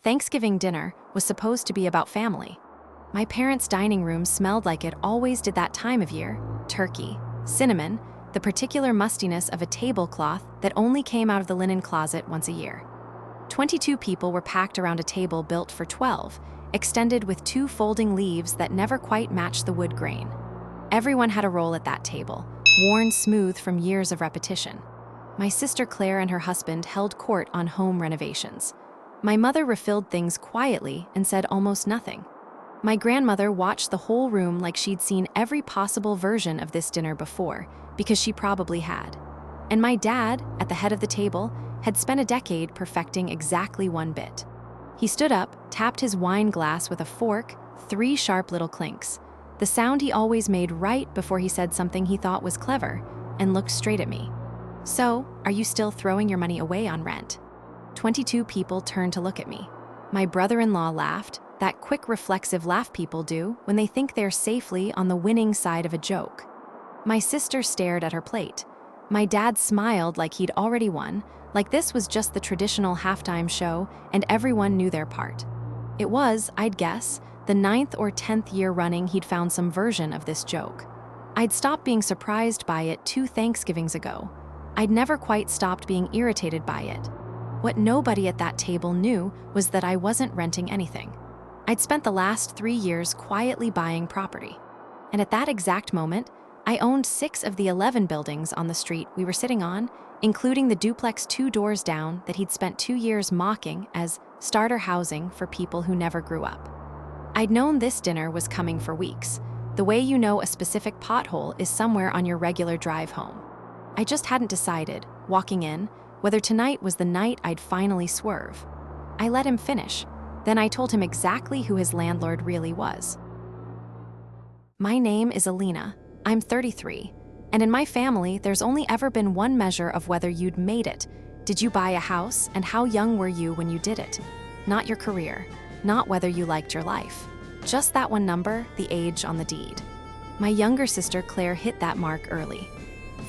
Thanksgiving dinner was supposed to be about family. My parents' dining room smelled like it always did that time of year: turkey, cinnamon, the particular mustiness of a tablecloth that only came out of the linen closet once a year. 22 people were packed around a table built for 12, extended with 2 folding leaves that never quite matched the wood grain. Everyone had a role at that table, worn smooth from years of repetition. My sister Claire and her husband held court on home renovations. My mother refilled things quietly and said almost nothing. My grandmother watched the whole room like she'd seen every possible version of this dinner before, because she probably had. And my dad, at the head of the table, had spent a decade perfecting exactly one bit. He stood up, tapped his wine glass with a fork, 3 sharp little clinks, the sound he always made right before he said something he thought was clever, and looked straight at me. "So, are you still throwing your money away on rent?" 22 people turned to look at me. My brother-in-law laughed, that quick reflexive laugh people do when they think they're safely on the winning side of a joke. My sister stared at her plate. My dad smiled like he'd already won, like this was just the traditional halftime show and everyone knew their part. It was, I'd guess, the 9th or 10th year running he'd found some version of this joke. I'd stopped being surprised by it 2 Thanksgivings ago. I'd never quite stopped being irritated by it. What nobody at that table knew was that I wasn't renting anything. I'd spent the last 3 years quietly buying property. And at that exact moment, I owned 6 of the 11 buildings on the street we were sitting on, including the duplex 2 doors down that he'd spent 2 years mocking as starter housing for people who never grew up. I'd known this dinner was coming for weeks, the way you know a specific pothole is somewhere on your regular drive home. I just hadn't decided, walking in, whether tonight was the night I'd finally swerve. I let him finish. Then I told him exactly who his landlord really was. "My name is Alina. I'm 33. And in my family, there's only ever been one measure of whether you'd made it. Did you buy a house, and how young were you when you did it? Not your career, not whether you liked your life. Just that one number, the age on the deed." My younger sister Claire hit that mark early.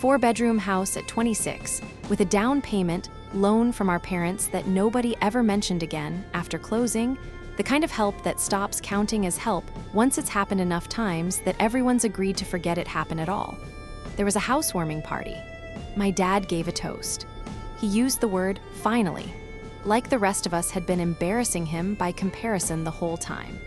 4-bedroom house at 26, with a down payment, loan from our parents that nobody ever mentioned again after closing, the kind of help that stops counting as help once it's happened enough times that everyone's agreed to forget it happened at all. There was a housewarming party. My dad gave a toast. He used the word "finally," like the rest of us had been embarrassing him by comparison the whole time.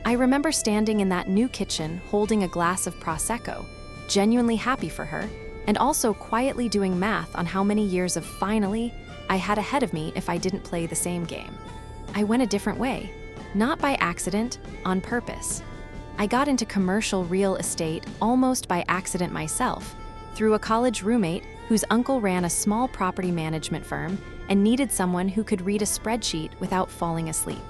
I remember standing in that new kitchen holding a glass of Prosecco, genuinely happy for her, and also quietly doing math on how many years of "finally" I had ahead of me if I didn't play the same game. I went a different way, not by accident, on purpose. I got into commercial real estate almost by accident myself, through a college roommate whose uncle ran a small property management firm and needed someone who could read a spreadsheet without falling asleep.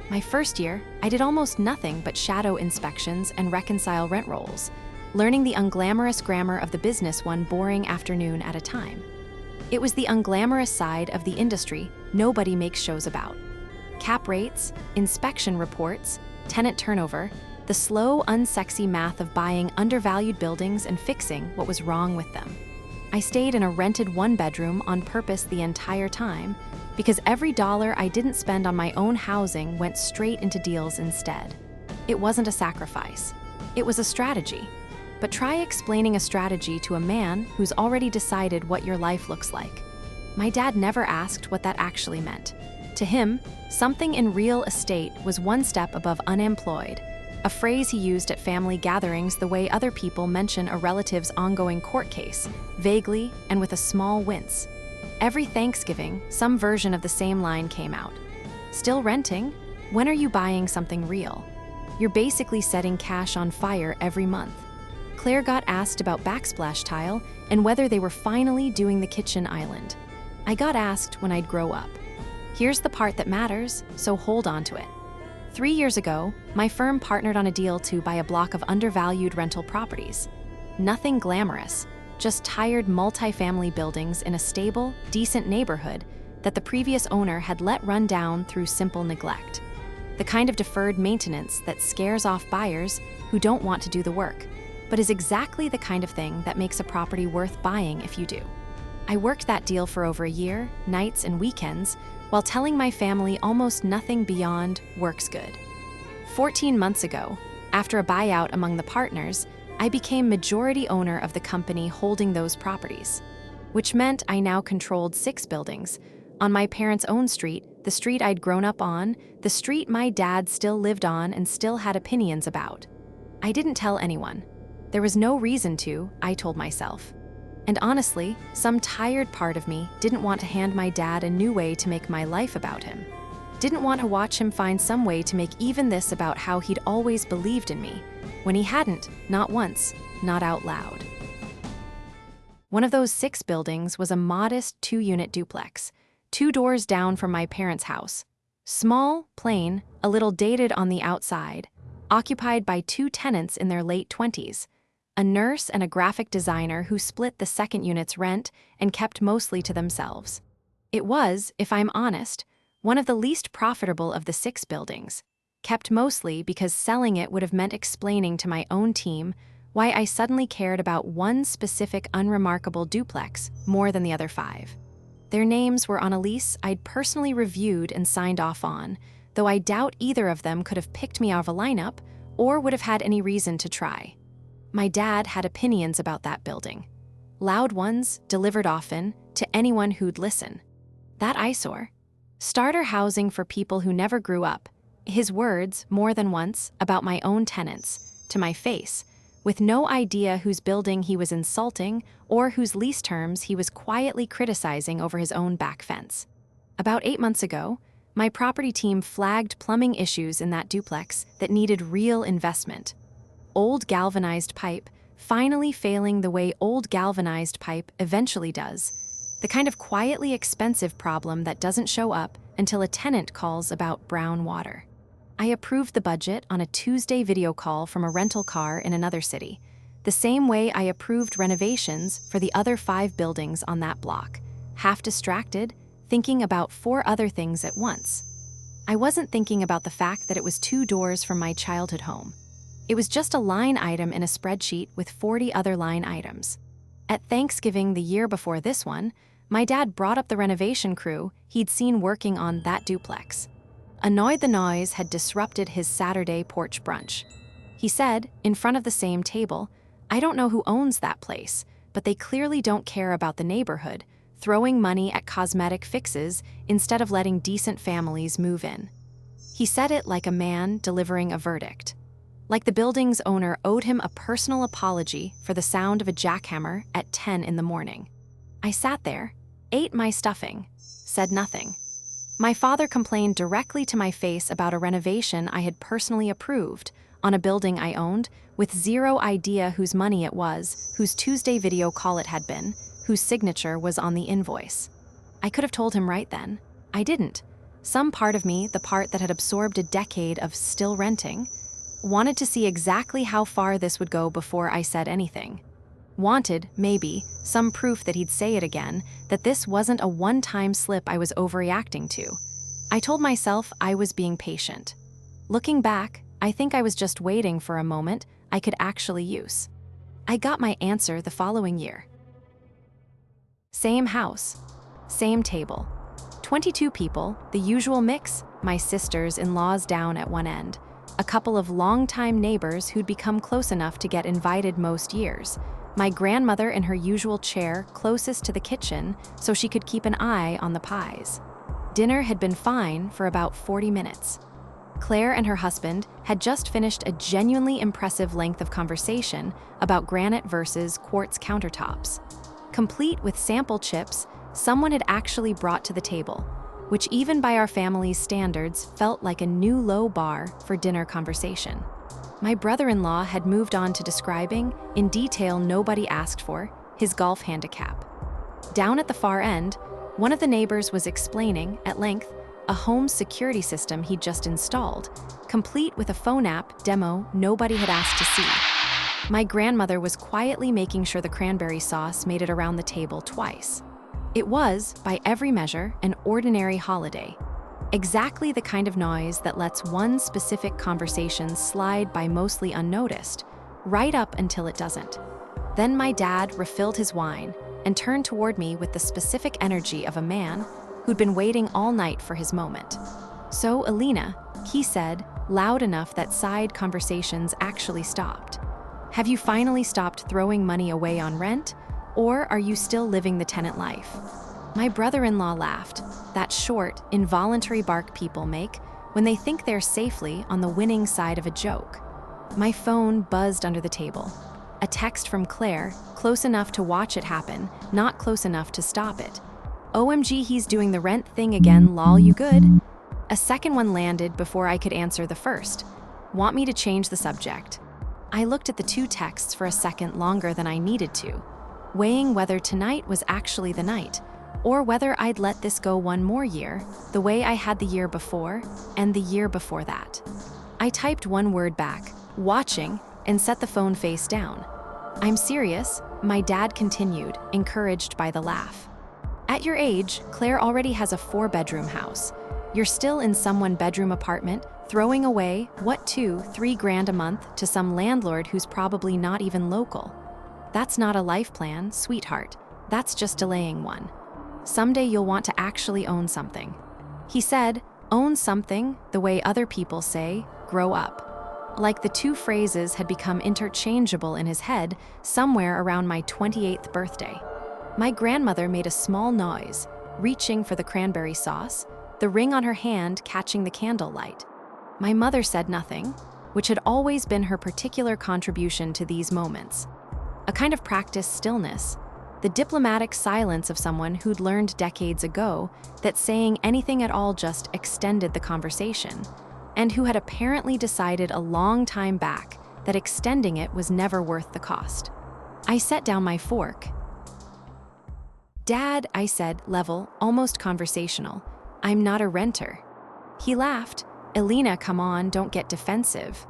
My first year, I did almost nothing but shadow inspections and reconcile rent rolls, learning the unglamorous grammar of the business one boring afternoon at a time. It was the unglamorous side of the industry nobody makes shows about. Cap rates, inspection reports, tenant turnover, the slow, unsexy math of buying undervalued buildings and fixing what was wrong with them. I stayed in a rented 1-bedroom on purpose the entire time because every dollar I didn't spend on my own housing went straight into deals instead. It wasn't a sacrifice. It was a strategy. But try explaining a strategy to a man who's already decided what your life looks like. My dad never asked what that actually meant. To him, something in real estate was one step above unemployed, a phrase he used at family gatherings the way other people mention a relative's ongoing court case, vaguely and with a small wince. Every Thanksgiving, some version of the same line came out. "Still renting? When are you buying something real? You're basically setting cash on fire every month." Claire got asked about backsplash tile and whether they were finally doing the kitchen island. I got asked when I'd grow up. Here's the part that matters, so hold on to it. 3 years ago, my firm partnered on a deal to buy a block of undervalued rental properties. Nothing glamorous, just tired multifamily buildings in a stable, decent neighborhood that the previous owner had let run down through simple neglect. The kind of deferred maintenance that scares off buyers who don't want to do the work, but is exactly the kind of thing that makes a property worth buying if you do. I worked that deal for over a year, nights and weekends, while telling my family almost nothing beyond works good. 14 months ago, after a buyout among the partners, I became majority owner of the company holding those properties, which meant I now controlled 6 buildings on my parents' own street, the street I'd grown up on, the street my dad still lived on and still had opinions about. I didn't tell anyone. There was no reason to, I told myself. And honestly, some tired part of me didn't want to hand my dad a new way to make my life about him. Didn't want to watch him find some way to make even this about how he'd always believed in me, when he hadn't, not once, not out loud. One of those 6 buildings was a modest 2-unit duplex, 2 doors down from my parents' house. Small, plain, a little dated on the outside, occupied by 2 tenants in their late 20s, a nurse and a graphic designer who split the second unit's rent and kept mostly to themselves. It was, if I'm honest, one of the least profitable of the 6 buildings, kept mostly because selling it would have meant explaining to my own team why I suddenly cared about one specific unremarkable duplex more than the other 5. Their names were on a lease I'd personally reviewed and signed off on, though I doubt either of them could have picked me out of a lineup or would have had any reason to try. My dad had opinions about that building. Loud ones, delivered often, to anyone who'd listen. That eyesore. Starter housing for people who never grew up. His words, more than once, about my own tenants, to my face, with no idea whose building he was insulting or whose lease terms he was quietly criticizing over his own back fence. About 8 months ago, my property team flagged plumbing issues in that duplex that needed real investment. Old galvanized pipe, finally failing the way old galvanized pipe eventually does. The kind of quietly expensive problem that doesn't show up until a tenant calls about brown water. I approved the budget on a Tuesday video call from a rental car in another city, the same way I approved renovations for the other 5 buildings on that block, half distracted, thinking about 4 other things at once. I wasn't thinking about the fact that it was 2 doors from my childhood home. It was just a line item in a spreadsheet with 40 other line items. At Thanksgiving the year before this one, my dad brought up the renovation crew he'd seen working on that duplex. Annoyed the noise had disrupted his Saturday porch brunch. He said, in front of the same table, "I don't know who owns that place, but they clearly don't care about the neighborhood, throwing money at cosmetic fixes instead of letting decent families move in." He said it like a man delivering a verdict. Like the building's owner owed him a personal apology for the sound of a jackhammer at 10 in the morning. I sat there, ate my stuffing, said nothing. My father complained directly to my face about a renovation I had personally approved on a building I owned, with zero idea whose money it was, whose Tuesday video call it had been, whose signature was on the invoice. I could have told him right then. I didn't. Some part of me, the part that had absorbed a decade of still renting, wanted to see exactly how far this would go before I said anything. Wanted, maybe, some proof that he'd say it again, that this wasn't a one-time slip I was overreacting to. I told myself I was being patient. Looking back, I think I was just waiting for a moment I could actually use. I got my answer the following year. Same house, same table. 22 people, the usual mix, my sisters-in-laws down at one end, a couple of longtime neighbors who'd become close enough to get invited most years, my grandmother in her usual chair closest to the kitchen so she could keep an eye on the pies. Dinner had been fine for about 40 minutes. Claire and her husband had just finished a genuinely impressive length of conversation about granite versus quartz countertops. Complete with sample chips someone had actually brought to the table, which even by our family's standards felt like a new low bar for dinner conversation. My brother-in-law had moved on to describing, in detail nobody asked for, his golf handicap. Down at the far end, one of the neighbors was explaining, at length, a home security system he'd just installed, complete with a phone app demo nobody had asked to see. My grandmother was quietly making sure the cranberry sauce made it around the table twice. It was, by every measure, an ordinary holiday. Exactly the kind of noise that lets one specific conversation slide by mostly unnoticed, right up until it doesn't. Then my dad refilled his wine and turned toward me with the specific energy of a man, who'd been waiting all night for his moment. "So, Alina," he said, loud enough that side conversations actually stopped. "Have you finally stopped throwing money away on rent? Or are you still living the tenant life?" My brother-in-law laughed, that short, involuntary bark people make when they think they're safely on the winning side of a joke. My phone buzzed under the table. A text from Claire, close enough to watch it happen, not close enough to stop it. "OMG, he's doing the rent thing again, lol, you good?" A second one landed before I could answer the first. "Want me to change the subject?" I looked at the two texts for a second longer than I needed to, weighing whether tonight was actually the night, or whether I'd let this go one more year, the way I had the year before and the year before that. I typed one word back, "watching," and set the phone face down. "I'm serious," my dad continued, encouraged by the laugh. "At your age, Claire already has a 4-bedroom house. You're still in some 1-bedroom apartment, throwing away, what, $2-3 grand a month to some landlord who's probably not even local. That's not a life plan, sweetheart. That's just delaying one. Someday you'll want to actually own something." He said, "Own something," the way other people say, "grow up." Like the two phrases had become interchangeable in his head somewhere around my 28th birthday. My grandmother made a small noise, reaching for the cranberry sauce, the ring on her hand catching the candlelight. My mother said nothing, which had always been her particular contribution to these moments. A kind of practiced stillness, the diplomatic silence of someone who'd learned decades ago that saying anything at all just extended the conversation, and who had apparently decided a long time back that extending it was never worth the cost. I set down my fork. "Dad," I said, level, almost conversational, "I'm not a renter." He laughed. "Alina, come on, don't get defensive."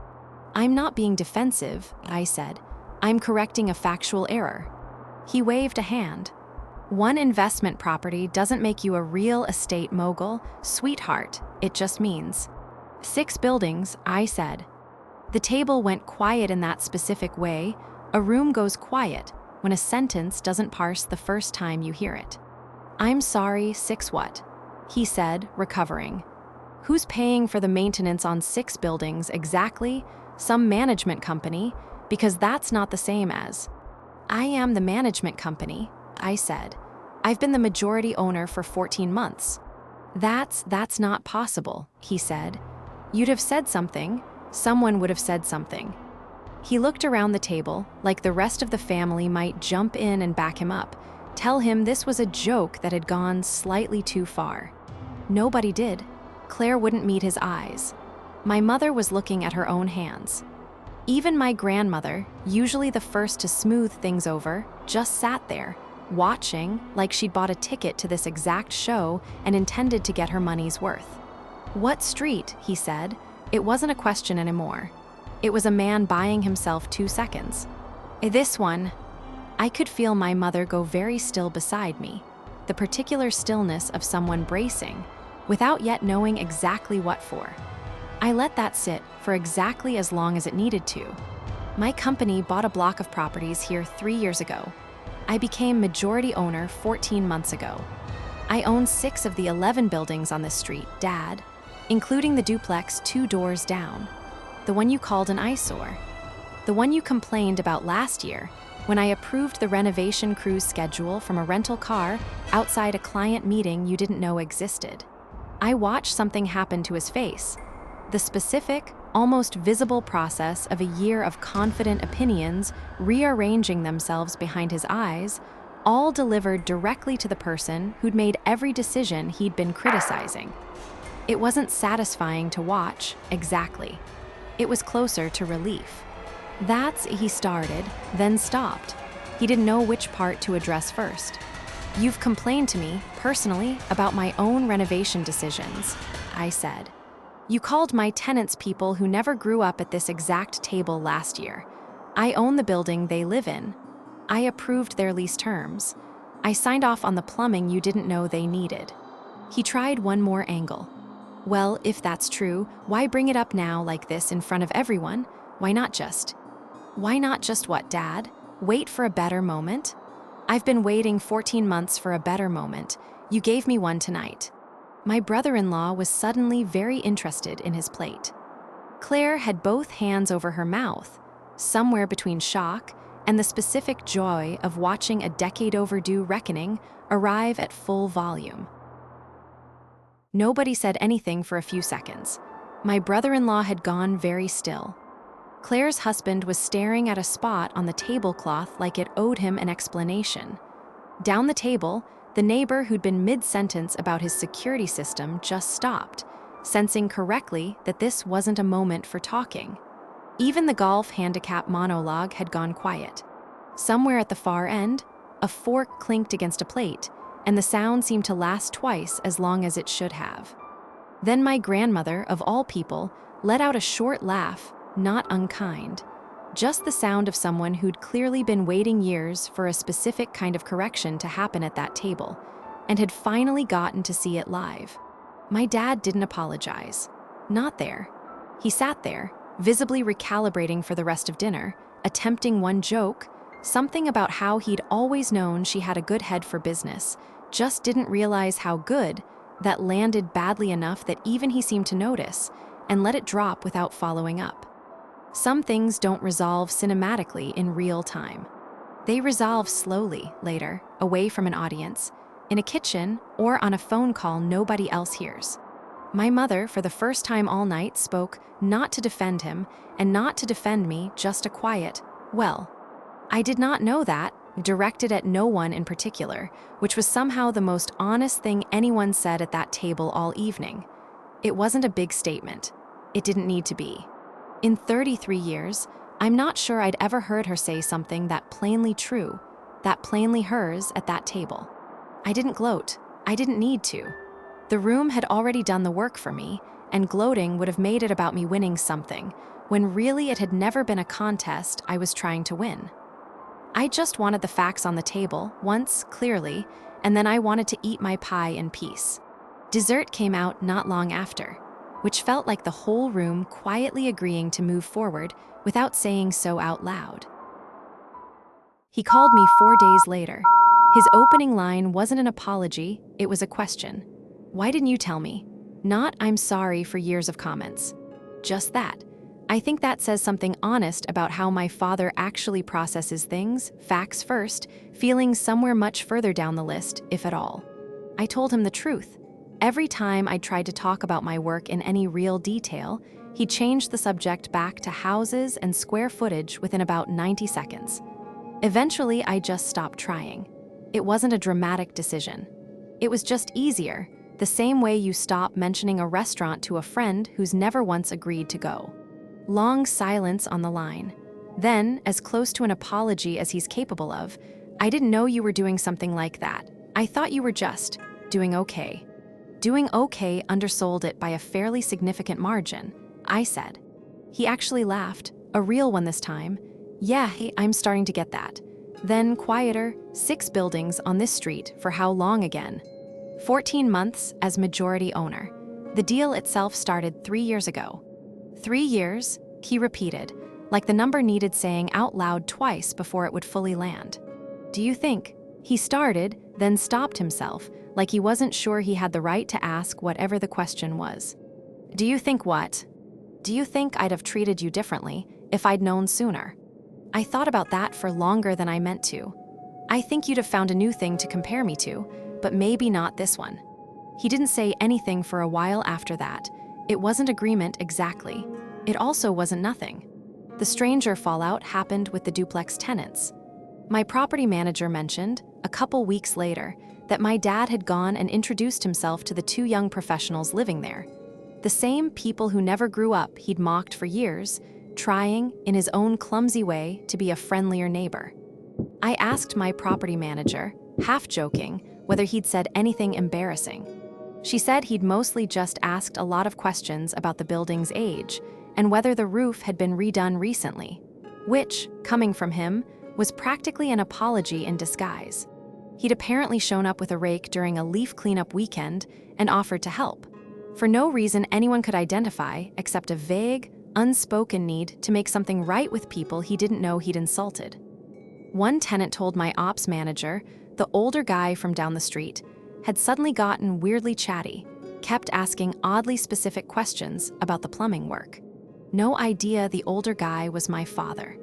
"I'm not being defensive," I said. "I'm correcting a factual error." He waved a hand. "One investment property doesn't make you a real estate mogul, sweetheart. It just means 6 buildings, I said. The table went quiet in that specific way. A room goes quiet when a sentence doesn't parse the first time you hear it. "I'm sorry, 6 what?" he said, recovering. "Who's paying for the maintenance on 6 buildings exactly? Some management company, because that's not the same as." "I am the management company," I said. "I've been the majority owner for 14 months. That's not possible," he said. "You'd have said something. Someone would have said something." He looked around the table, like the rest of the family might jump in and back him up, tell him this was a joke that had gone slightly too far. Nobody did. Claire wouldn't meet his eyes. My mother was looking at her own hands. Even my grandmother, usually the first to smooth things over, just sat there, watching like she'd bought a ticket to this exact show and intended to get her money's worth. "What street?" he said. It wasn't a question anymore. It was a man buying himself 2 seconds. "This one." I could feel my mother go very still beside me, the particular stillness of someone bracing, without yet knowing exactly what for. I let that sit for exactly as long as it needed to. My company bought a block of properties here 3 years ago. I became majority owner 14 months ago. I own 6 of the 11 buildings on this street, Dad, including the duplex 2 doors down. The one you called an eyesore. The one you complained about last year when I approved the renovation crew's schedule from a rental car outside a client meeting you didn't know existed. I watched something happen to his face. The specific, almost visible process of a year of confident opinions rearranging themselves behind his eyes, all delivered directly to the person who'd made every decision he'd been criticizing. It wasn't satisfying to watch, exactly. It was closer to relief. He started, then stopped. He didn't know which part to address first. "You've complained to me, personally, about my own renovation decisions," I said. "You called my tenants people who never grew up at this exact table last year. I own the building they live in. I approved their lease terms. I signed off on the plumbing you didn't know they needed." He tried one more angle. "Well, if that's true, why bring it up now like this in front of everyone? Why not just what, Dad? Wait for a better moment?" "I've been waiting 14 months for a better moment. You gave me one tonight." My brother-in-law was suddenly very interested in his plate. Claire had both hands over her mouth, somewhere between shock and the specific joy of watching a decade-overdue reckoning arrive at full volume. Nobody said anything for a few seconds. My brother-in-law had gone very still. Claire's husband was staring at a spot on the tablecloth like it owed him an explanation. Down the table, the neighbor who'd been mid-sentence about his security system just stopped, sensing correctly that this wasn't a moment for talking. Even the golf handicap monologue had gone quiet. Somewhere at the far end, a fork clinked against a plate, and the sound seemed to last twice as long as it should have. Then my grandmother, of all people, let out a short laugh, not unkind. Just the sound of someone who'd clearly been waiting years for a specific kind of correction to happen at that table, and had finally gotten to see it live. My dad didn't apologize. Not there. He sat there, visibly recalibrating for the rest of dinner, attempting one joke, something about how he'd always known she had a good head for business, just didn't realize how good, that landed badly enough that even he seemed to notice, and let it drop without following up. Some things don't resolve cinematically in real time. They resolve slowly, later, away from an audience, in a kitchen, or on a phone call nobody else hears. My mother, for the first time all night, spoke not to defend him, and not to defend me, just a quiet, "Well." I did not know that, directed at no one in particular, which was somehow the most honest thing anyone said at that table all evening. It wasn't a big statement. It didn't need to be. In 33 years, I'm not sure I'd ever heard her say something that plainly true, that plainly hers at that table. I didn't gloat. I didn't need to. The room had already done the work for me, and gloating would have made it about me winning something, when really it had never been a contest I was trying to win. I just wanted the facts on the table, once, clearly, and then I wanted to eat my pie in peace. Dessert came out not long after, which felt like the whole room quietly agreeing to move forward without saying so out loud. He called me 4 days later. His opening line wasn't an apology, it was a question. "Why didn't you tell me?" Not "I'm sorry for years of comments." Just that. I think that says something honest about how my father actually processes things, facts first, feelings somewhere much further down the list, if at all. I told him the truth. Every time I tried to talk about my work in any real detail, he changed the subject back to houses and square footage within about 90 seconds. Eventually, I just stopped trying. It wasn't a dramatic decision. It was just easier, the same way you stop mentioning a restaurant to a friend who's never once agreed to go. Long silence on the line. Then, as close to an apology as he's capable of, "I didn't know you were doing something like that. I thought you were just doing okay." Doing okay undersold it by a fairly significant margin, I said. He actually laughed, a real one this time. "Yeah, hey, I'm starting to get that." Then, quieter, 6 buildings on this street for how long again? 14 months as majority owner. The deal itself started 3 years ago. 3 years, he repeated, like the number needed saying out loud twice before it would fully land. "Do you think?" He started, then stopped himself, like he wasn't sure he had the right to ask whatever the question was. "Do you think what?" "Do you think I'd have treated you differently if I'd known sooner?" I thought about that for longer than I meant to. "I think you'd have found a new thing to compare me to, but maybe not this one." He didn't say anything for a while after that. It wasn't agreement exactly. It also wasn't nothing. The stranger fallout happened with the Duplex tenants. My property manager mentioned, a couple weeks later, that my dad had gone and introduced himself to the 2 young professionals living there. The same people who never grew up he'd mocked for years, trying, in his own clumsy way, to be a friendlier neighbor. I asked my property manager, half joking, whether he'd said anything embarrassing. She said he'd mostly just asked a lot of questions about the building's age and whether the roof had been redone recently, which, coming from him, was practically an apology in disguise. He'd apparently shown up with a rake during a leaf cleanup weekend and offered to help, for no reason anyone could identify except a vague, unspoken need to make something right with people he didn't know he'd insulted. One tenant told my ops manager, the older guy from down the street, had suddenly gotten weirdly chatty, kept asking oddly specific questions about the plumbing work. No idea the older guy was my father.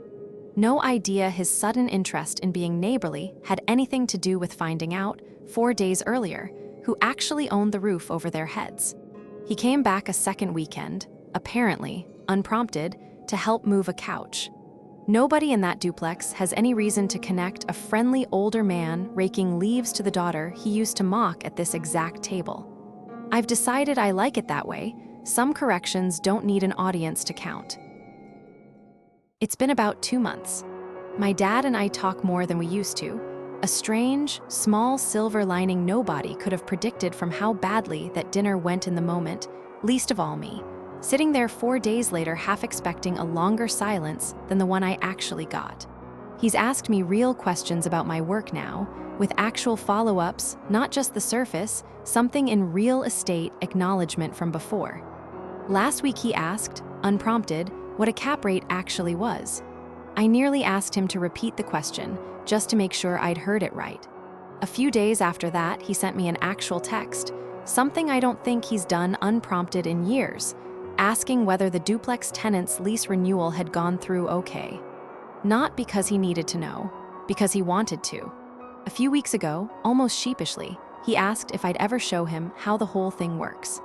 No idea his sudden interest in being neighborly had anything to do with finding out, 4 days earlier, who actually owned the roof over their heads. He came back a second weekend, apparently, unprompted, to help move a couch. Nobody in that duplex has any reason to connect a friendly older man raking leaves to the daughter he used to mock at this exact table. I've decided I like it that way. Some corrections don't need an audience to count. It's been about 2 months. My dad and I talk more than we used to. A strange, small silver lining nobody could have predicted from how badly that dinner went in the moment, least of all me, sitting there 4 days later half expecting a longer silence than the one I actually got. He's asked me real questions about my work now, with actual follow-ups, not just the surface, something in real estate acknowledgement from before. Last week he asked, unprompted, what a cap rate actually was. I nearly asked him to repeat the question, just to make sure I'd heard it right. A few days after that, he sent me an actual text, something I don't think he's done unprompted in years, asking whether the Duplex tenants' lease renewal had gone through okay. Not because he needed to know, because he wanted to. A few weeks ago, almost sheepishly, he asked if I'd ever show him how the whole thing works.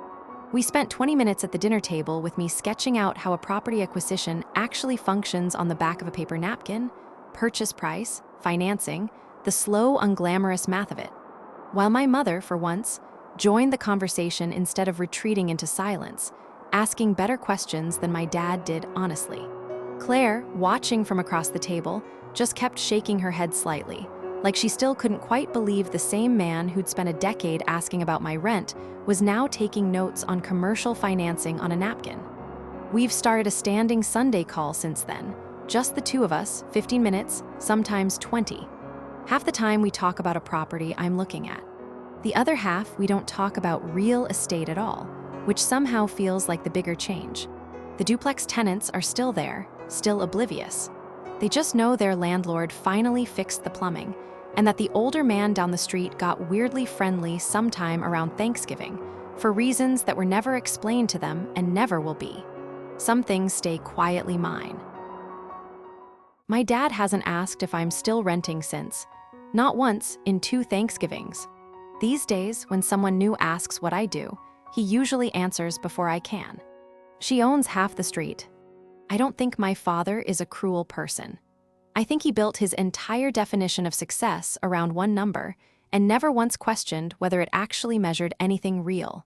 We spent 20 minutes at the dinner table with me sketching out how a property acquisition actually functions on the back of a paper napkin, purchase price, financing, the slow, unglamorous math of it. While my mother, for once, joined the conversation instead of retreating into silence, asking better questions than my dad did honestly. Claire, watching from across the table, just kept shaking her head slightly, like she still couldn't quite believe the same man who'd spent a decade asking about my rent was now taking notes on commercial financing on a napkin. We've started a standing Sunday call since then, just the two of us, 15 minutes, sometimes 20. Half the time we talk about a property I'm looking at. The other half we don't talk about real estate at all, which somehow feels like the bigger change. The duplex tenants are still there, still oblivious. They just know their landlord finally fixed the plumbing, and that the older man down the street got weirdly friendly sometime around Thanksgiving, for reasons that were never explained to them and never will be. Some things stay quietly mine. My dad hasn't asked if I'm still renting since, not once in 2 Thanksgivings. These days, when someone new asks what I do, he usually answers before I can. She owns half the street. I don't think my father is a cruel person. I think he built his entire definition of success around one number and never once questioned whether it actually measured anything real.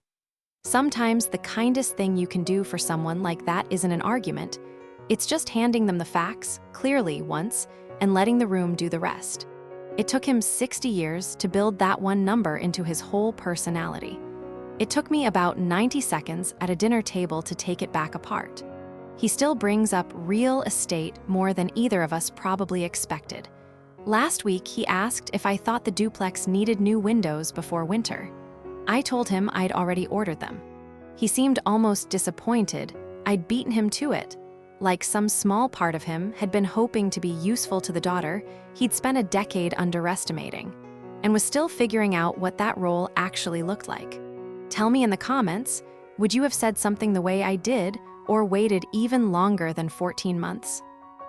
Sometimes the kindest thing you can do for someone like that isn't an argument. It's just handing them the facts, clearly once, and letting the room do the rest. It took him 60 years to build that one number into his whole personality. It took me about 90 seconds at a dinner table to take it back apart. He still brings up real estate more than either of us probably expected. Last week, he asked if I thought the duplex needed new windows before winter. I told him I'd already ordered them. He seemed almost disappointed I'd beaten him to it, like some small part of him had been hoping to be useful to the daughter he'd spent a decade underestimating, and was still figuring out what that role actually looked like. Tell me in the comments, would you have said something the way I did, or waited even longer than 14 months?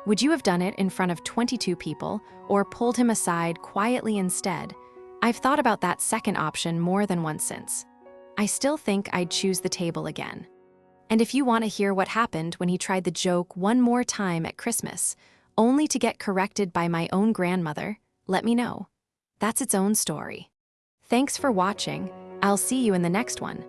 Would you have done it in front of 22 people, or pulled him aside quietly instead? I've thought about that second option more than once since. I still think I'd choose the table again. And if you want to hear what happened when he tried the joke one more time at Christmas, only to get corrected by my own grandmother, let me know. That's its own story. Thanks for watching. I'll see you in the next one.